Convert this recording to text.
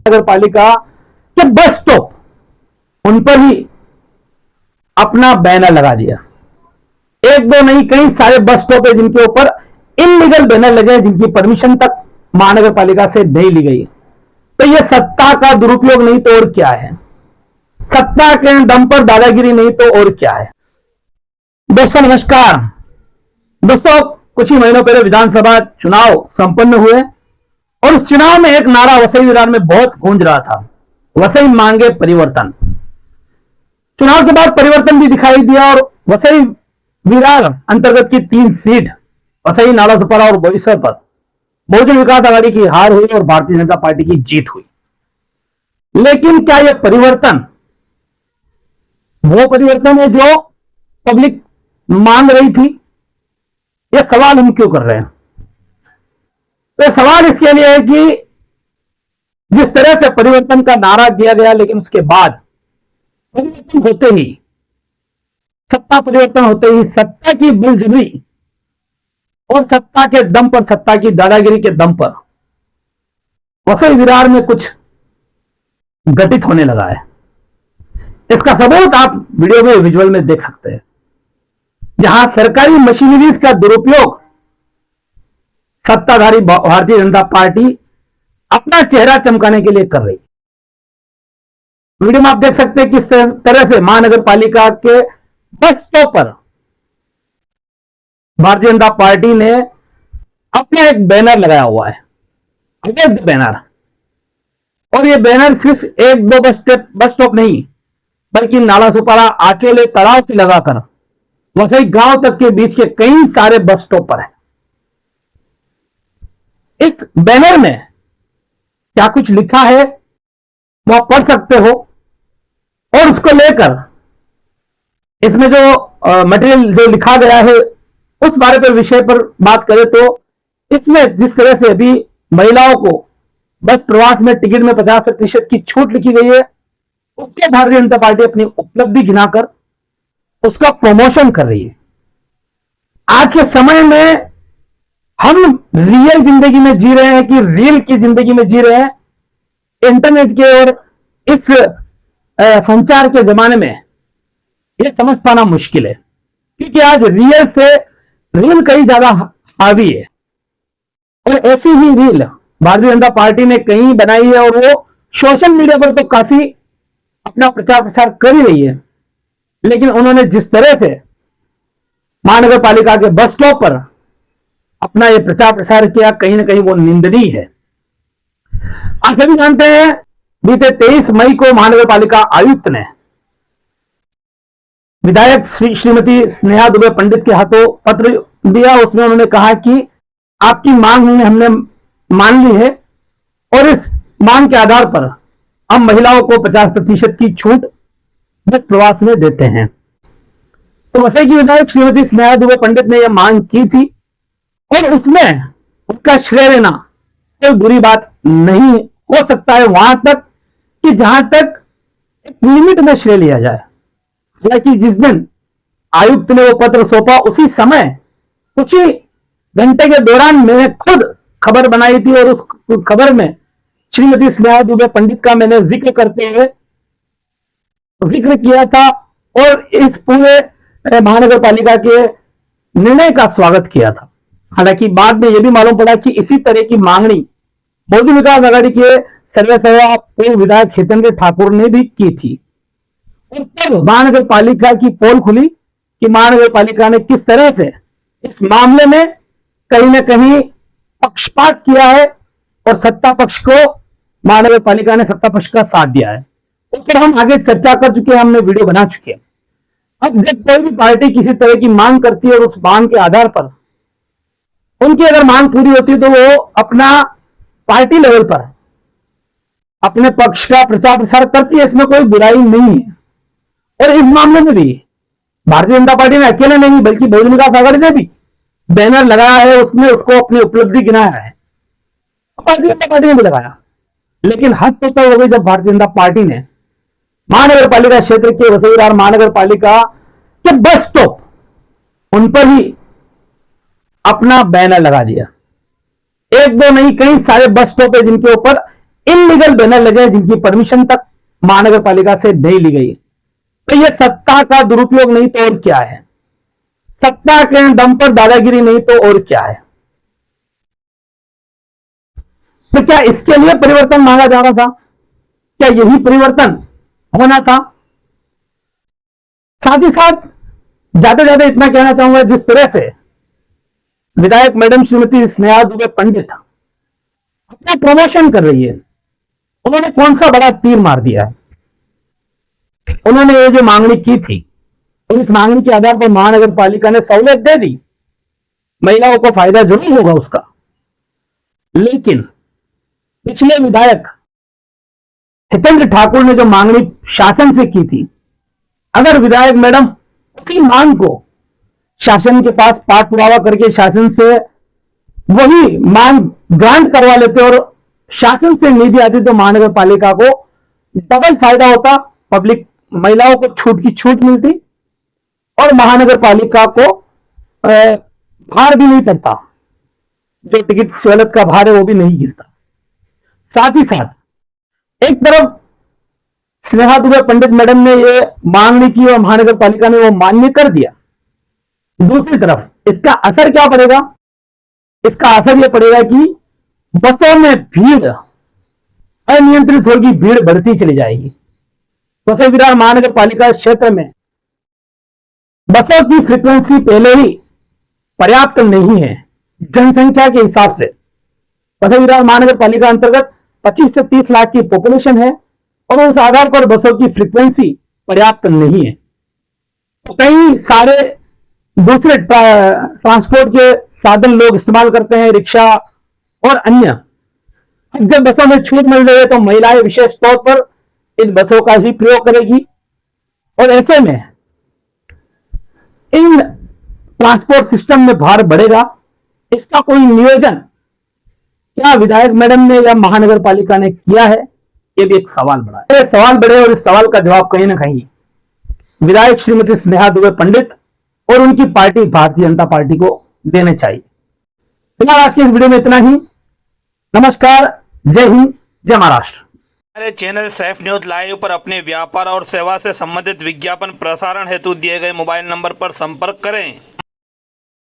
नगर पालिका के bus stop उन पर ही अपना बैनर लगा दिया। एक दो नहीं, कई सारे बस स्टॉप है जिनके ऊपर इनलीगल बैनर लगे हैं, जिनकी परमिशन तक महानगर पालिका से नहीं ली गई। तो यह सत्ता का दुरुपयोग नहीं तो और क्या है, सत्ता के दम पर दादागिरी नहीं तो और क्या है। दोस्तों नमस्कार। दोस्तों कुछ ही महीनों पहले विधानसभा चुनाव संपन्न हुए और उस चुनाव में एक नारा वसई विरार में बहुत गूंज रहा था, वसई मांगे परिवर्तन। चुनाव के बाद परिवर्तन भी दिखाई दिया और वसई विरार अंतर्गत की 3 सीट वसई, नालासोपारा और बोईसर पर बहुजन विकास आघाड़ी की हार हुई और भारतीय जनता पार्टी की जीत हुई। लेकिन क्या यह परिवर्तन वो परिवर्तन है जो पब्लिक मांग रही थी? यह सवाल हम क्यों कर रहे हैं? तो सवाल इसके लिए है कि जिस तरह से परिवर्तन का नारा दिया गया, लेकिन उसके बाद परिवर्तन होते ही, सत्ता परिवर्तन होते ही सत्ता की बुलजबरी और सत्ता के दम पर, सत्ता की दादागिरी के दम पर वसई विरार में कुछ घटित होने लगा है। इसका सबूत आप वीडियो में, विजुअल में देख सकते हैं, जहां सरकारी मशीनरीज का दुरुपयोग सत्ताधारी भारतीय जनता पार्टी अपना चेहरा चमकाने के लिए कर रही। वीडियो में आप देख सकते हैं किस तरह से महानगर पालिका के बस स्टॉप पर भारतीय जनता पार्टी ने अपना एक बैनर लगाया हुआ है, अवैध बैनर। और ये बैनर सिर्फ एक दो बस स्टॉप नहीं, बल्कि नालासोपारा, आचोले, तालाब से लगाकर वसई गांव तक के बीच के कई सारे बस स्टॉप पर है। इस बैनर में क्या कुछ लिखा है वो आप पढ़ सकते हो, और उसको लेकर इसमें जो मटेरियल जो लिखा गया है उस बारे पर, विषय पर बात करें तो इसमें जिस तरह से अभी महिलाओं को बस प्रवास में टिकट में 50% की छूट लिखी गई है, उसके भारतीय जनता पार्टी अपनी उपलब्धि गिनाकर उसका प्रमोशन कर रही है। आज के समय में हम रियल जिंदगी में जी रहे हैं कि रियल की जिंदगी में जी रहे हैं? इंटरनेट के और इस संचार के जमाने में यह समझ पाना मुश्किल है, क्योंकि आज रियल से रील कहीं ज्यादा हावी है। और ऐसी ही रील भारतीय जनता पार्टी ने कहीं बनाई है और वो सोशल मीडिया पर तो काफी अपना प्रचार प्रसार कर ही रही है। लेकिन उन्होंने जिस तरह से महानगर पालिका के बस स्टॉप पर अपना ये प्रचार प्रसार किया, कहीं ना कहीं वो निंदनीय है। आप सभी जानते हैं बीते 23 मई को महानगर पालिका आयुक्त ने विधायक श्रीमती स्नेहा दुबे पंडित के हाथों पत्र दिया। उसमें उन्होंने कहा कि आपकी मांग हमने मान ली है और इस मांग के आधार पर हम महिलाओं को 50% की छूट बस प्रवास में देते हैं। तो वसई की विधायक श्रीमती स्नेहा दुबे पंडित ने यह मांग की थी और उसमें उसका श्रेय लेना कोई बुरी बात नहीं हो सकता है, वहां तक कि जहां तक एक लिमिट में श्रेय लिया जाए। हालांकि जिस दिन आयुक्त ने वो पत्र सौंपा, उसी समय कुछ ही घंटे के दौरान मैंने खुद खबर बनाई थी और उस खबर में श्रीमती स्नेहा दुबे पंडित का मैंने जिक्र करते हुए जिक्र किया था और इस पूरे महानगर पालिका के निर्णय का स्वागत किया था। हालांकि बाद में यह भी मालूम पड़ा कि इसी तरह की मांगनी बहुजन विकास आघाड़ी के सर्वेसर्वा पूर्व विधायक हितेंद्र ठाकुर ने भी की थी। और तब महानगर पालिका की पोल खुली कि महानगर पालिका ने किस तरह से इस मामले में कहीं ना कहीं पक्षपात किया है और सत्ता पक्ष को, महानगर पालिका ने सत्ता पक्ष का साथ दिया है। उस पर हम आगे चर्चा कर चुके हैं, हमने वीडियो बना चुके हैं। अब जब कोई भी पार्टी किसी तरह की मांग करती है और उस मांग के आधार पर उनकी अगर मांग पूरी होती है तो वो अपना पार्टी लेवल पर अपने पक्ष का प्रचार प्रसार करती है, इसमें कोई बुराई नहीं है। और इस मामले में भी भारतीय जनता पार्टी ने अकेले नहीं बल्कि बहुजन विकास आघाड़ी ने भी बैनर लगाया है, उसमें उसको अपनी उपलब्धि गिनाया है, भारतीय जनता पार्टी ने भी लगाया। लेकिन हद तो तब हो गई जब भारतीय जनता पार्टी ने महानगर पालिका क्षेत्र के वसई विरार महानगर पालिका के बस स्टॉप उन पर ही अपना बैनर लगा दिया। एक दो नहीं, कई सारे बस स्टॉप है जिनके ऊपर इनलीगल बैनर लगे जिनकी परमिशन तक महानगर पालिका से नहीं ली गई। तो ये सत्ता का दुरुपयोग नहीं तो और क्या है, सत्ता के दम पर दादागिरी नहीं तो और क्या है। तो क्या इसके लिए परिवर्तन मांगा जा रहा था? क्या यही परिवर्तन होना था? साथ ही साथ ज्यादा इतना कहना चाहूंगा, जिस तरह से विधायक मैडम श्रीमती स्नेहा दुबे पंडित अपना प्रमोशन कर रही है, उन्होंने कौन सा बड़ा तीर मार दिया है। उन्होंने ये जो मांगनी की थी और इस मांगनी के आधार पर महानगर पालिका ने सहूलियत दे दी, महिलाओं को फायदा जरूर होगा उसका। लेकिन पिछले विधायक हितेंद्र ठाकुर ने जो मांगनी शासन से की थी, अगर विधायक मैडम उसी मांग को शासन के पास पाठ पुरावा करके शासन से वही मांग ग्रांट करवा लेते और शासन से निधि आती तो महानगर पालिका को डबल फायदा होता, पब्लिक महिलाओं को छूट की छूट मिलती और महानगर पालिका को भार भी नहीं पड़ता, जो टिकट सहूलत का भार है वो भी नहीं गिरता। साथ ही साथ एक तरफ स्नेहा दुबे पंडित मैडम ने ये मांगनी की और महानगर पालिका ने वो मान्य कर दिया, दूसरी तरफ इसका असर क्या पड़ेगा? इसका असर यह पड़ेगा कि बसों में भीड़ अनियंत्रित होगी, भीड़ बढ़ती चली जाएगी। बसे विरार महानगर पालिका क्षेत्र में बसों की फ्रीक्वेंसी पहले ही पर्याप्त नहीं है जनसंख्या के हिसाब से। बसे विरार महानगर पालिका अंतर्गत 25 से 30 लाख की पॉपुलेशन है और उस आधार पर बसों की फ्रीक्वेंसी पर्याप्त नहीं है। तो कई सारे दूसरे ट्रांसपोर्ट के साधन लोग इस्तेमाल करते हैं, रिक्शा और अन्य। जब बसों में छूट मिल रही है तो महिलाएं विशेष तौर पर इन बसों का ही प्रयोग करेगी और ऐसे में इन ट्रांसपोर्ट सिस्टम में भार बढ़ेगा। इसका कोई नियोजन क्या विधायक मैडम ने या महानगर पालिका ने किया है, ये भी एक सवाल बड़ा है। सवाल बड़े और इस सवाल का जवाब कहीं ना कहीं विधायक श्रीमती स्नेहा दुबे पंडित और उनकी पार्टी भारतीय जनता पार्टी को देने चाहिए। फिलहाल आज के इस वीडियो में इतना ही। नमस्कार, जय हिंद, जय महाराष्ट्र। हमारे चैनल सैफ न्यूज लाइव पर अपने व्यापार और सेवा से संबंधित विज्ञापन प्रसारण हेतु दिए गए मोबाइल नंबर पर संपर्क करें।